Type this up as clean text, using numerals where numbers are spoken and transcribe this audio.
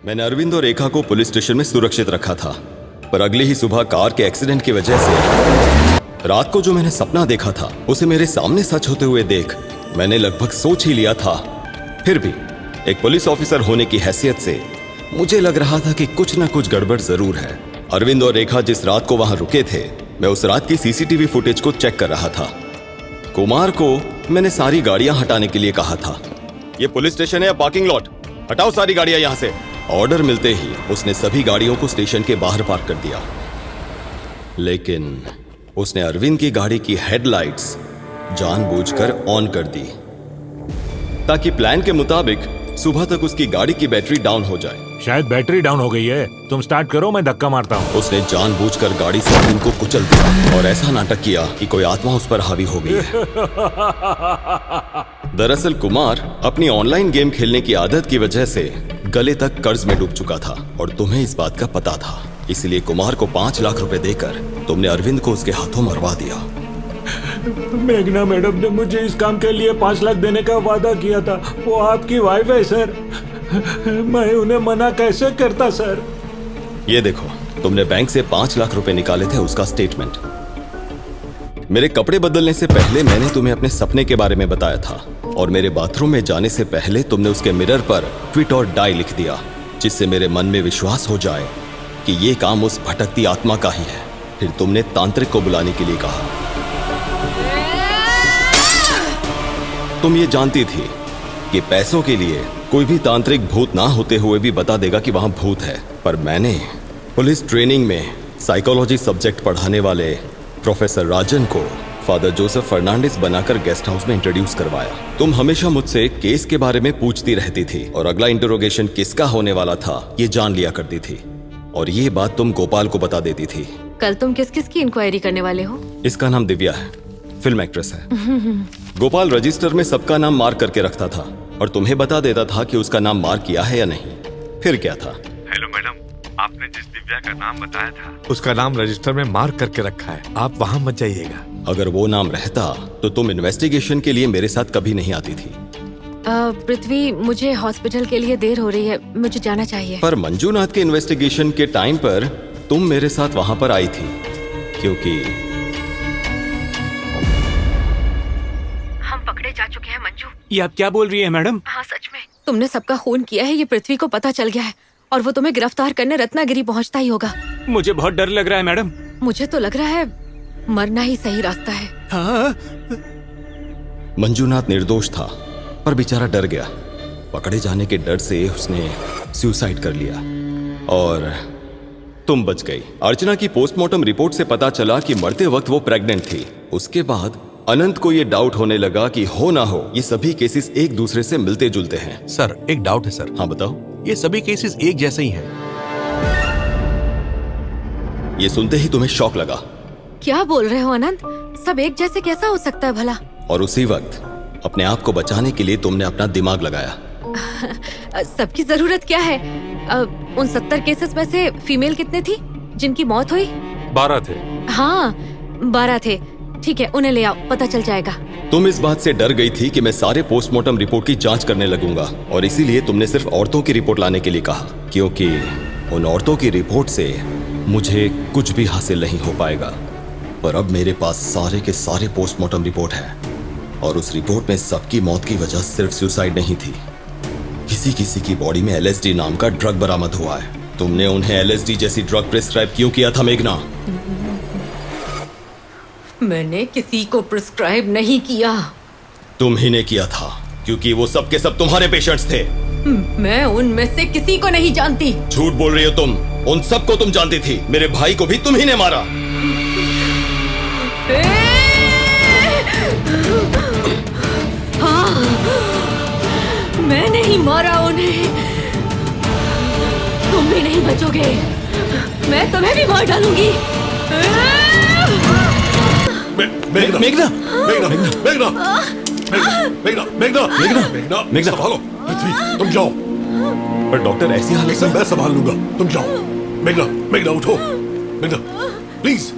मैंने अरविंद और रेखा को पुलिस स्टेशन में सुरक्षित रखा था, पर अगली ही सुबह कार के एक्सीडेंट की वजह से रात को जो मैंने सपना देखा था उसे मेरे सामने सच होते हुए देख मैंने लगभग सोच ही लिया था। फिर भी एक पुलिस ऑफिसर होने की हैसियत से मुझे लग रहा था कि कुछ ना कुछ गड़बड़ जरूर है। अरविंद और रेखा जिस रात को वहां रुके थे, मैं उस रात की सीसीटीवी फुटेज को चेक कर रहा था। कुमार को मैंने सारी गाड़ियां हटाने के लिए कहा था। ये पुलिस स्टेशन है या पार्किंग लॉट? हटाओ सारी गाड़ियां यहां से। ऑर्डर मिलते ही उसने सभी गाड़ियों को स्टेशन के बाहर पार्क कर दिया, लेकिन उसने अरविंद की गाड़ी की हेडलाइट्स जानबूझकर ऑन कर दी ताकि प्लान के मुताबिक सुबह तक उसकी गाड़ी की बैटरी डाउन हो जाए। शायद बैटरी डाउन हो गई है, तुम स्टार्ट करो, मैं धक्का मारता हूँ। उसने जानबूझकर गाड़ी से अरविंद को कुचल दिया और ऐसा नाटक किया कि कोई आत्मा उस पर हावी हो गई है। दरअसल कुमार अपनी ऑनलाइन गेम खेलने की आदत की वजह से गले तक कर्ज में डूब चुका था और तुम्हें इस बात का पता था। इसलिए कुमार को 5 लाख रुपए देकर तुमने अरविंद को उसके हाथों मरवा दिया। मेघना मैडम ने मुझे इस काम के लिए 5 लाख देने का वादा किया था। वो आपकी वाइफ है सर, मैं उन्हें मना कैसे करता सर? ये देखो, तुमने बैंक से 5 लाख रुपए निकाले थे, उसका स्टेटमेंट। मेरे कपड़े बदलने से पहले मैंने तुम्हें अपने सपने के बारे में बताया था और मेरे बाथरूम में जाने से पहले तुमने उसके मिरर पर क्विट और डाई लिख दिया, जिससे मेरे मन में विश्वास हो जाए कि ये काम उस भटकती आत्मा का ही है। फिर तुमने तांत्रिक को बुलाने के लिए कहा। तुम ये जानती थी कि पैसों के लिए कोई भी तांत्रिक भूत ना होते हुए भी बता देगा कि वहां भूत है, पर मैंने पुलिस ट्रेनिंग में साइकोलॉजी सब्जेक्ट पढ़ाने वाले प्रोफेसर राजन को फादर जोसेफ फर्नांडिस बनाकर गेस्ट हाउस में इंट्रोड्यूस करवाया। तुम हमेशा मुझसे केस के बारे में पूछती रहती थी और अगला इंटरोगेशन किसका होने वाला था ये जान लिया करती थी, और ये बात तुम गोपाल को बता देती थी। कल तुम किस किस की इंक्वायरी करने वाले हो? इसका नाम दिव्या है, फिल्म एक्ट्रेस है। गोपाल रजिस्टर में सबका नाम मार्क करके रखता था और तुम्हें बता देता था कि उसका नाम मार्क किया है या नहीं। फिर क्या था? हेलो मैडम, आपने जिस दिव्या का नाम बताया था उसका नाम रजिस्टर में मार्क करके रखा है, आप वहाँ मत जाइएगा। अगर वो नाम रहता तो तुम इन्वेस्टिगेशन के लिए मेरे साथ कभी नहीं आती थी। पृथ्वी, मुझे हॉस्पिटल के लिए देर हो रही है, मुझे जाना चाहिए। पर मंजूनाथ के इन्वेस्टिगेशन के टाइम पर तुम मेरे साथ वहां पर आई थी, क्योंकि हम पकड़े जा चुके हैं मंजू। ये आप क्या बोल रही है मैडम? हाँ सच में, तुमने सबका खून किया है, ये पृथ्वी को पता चल गया है और वो तुम्हें गिरफ्तार करने रत्नागिरी पहुंचता ही होगा। मुझे बहुत डर लग रहा है मैडम। मुझे तो लग रहा है मरना ही सही रास्ता है। हाँ? मंजूनाथ निर्दोष था, पर बेचारा डर गया। पकड़े जाने के डर से उसने सुसाइड कर लिया और तुम बच गई। अर्चना की पोस्टमार्टम रिपोर्ट से पता चला कि मरते वक्त वो प्रेग्नेंट थी। उसके बाद अनंत को ये डाउट होने लगा कि हो ना हो ये सभी केसेस एक दूसरे से मिलते जुलते हैं। सर, एक डाउट है सर। हाँ बताओ। ये सभी केसेस एक जैसे ही हैं। ये सुनते ही तुम्हें शॉक लगा। क्या बोल रहे हो अनंत? सब एक जैसे कैसा हो सकता है भला? और उसी वक्त अपने आप को बचाने के लिए तुमने अपना दिमाग लगाया। सबकी जरूरत क्या है? उन 70 केसेस में से फीमेल कितने थी जिनकी मौत हुई? 12 थे। हाँ 12 थे। ठीक है, उन्हें ले आओ, पता चल जाएगा। तुम इस बात से डर गई थी कि मैं सारे पोस्टमार्टम रिपोर्ट की जांच करने लगूंगा और इसीलिए तुमने सिर्फ औरतों की रिपोर्ट लाने के लिए कहा, क्योंकि उन औरतों की रिपोर्ट से मुझे कुछ भी हासिल नहीं हो पाएगा। पर अब मेरे पास सारे के सारे पोस्टमार्टम रिपोर्ट है और उस रिपोर्ट में सबकी मौत की वजह सिर्फ सुसाइड नहीं थी। किसी किसी की बॉडी में LSD नाम का ड्रग बरामद हुआ है। तुमने उन्हें LSD जैसी ड्रग प्रिस्क्राइब क्यों किया था मेघना? मैंने किसी को प्रिस्क्राइब नहीं किया। तुम ही ने किया था, क्योंकि वो सब के सब तुम्हारे पेशेंट्स थे। मैं उनमें से किसी को नहीं जानती। झूठ बोल रही हो तुम। उन सबको तुम जानती थी। मेरे भाई को भी तुम ही ने मारा। हाँ, मैंने ही मारा उन्हें। तुम भी नहीं बचोगे, मैं तुम्हें भी मार डालूंगी। मेघना, मेघना, मेघना, मेघना, मेघना, मेघना, मेघना, मेघना, संभालो। पृथ्वी, तुम जाओ। पर डॉक्टर ऐसी हालत में मैं संभाल लूंगा, तुम जाओ। मेघना, मेघना उठो। मेघना, प्लीज।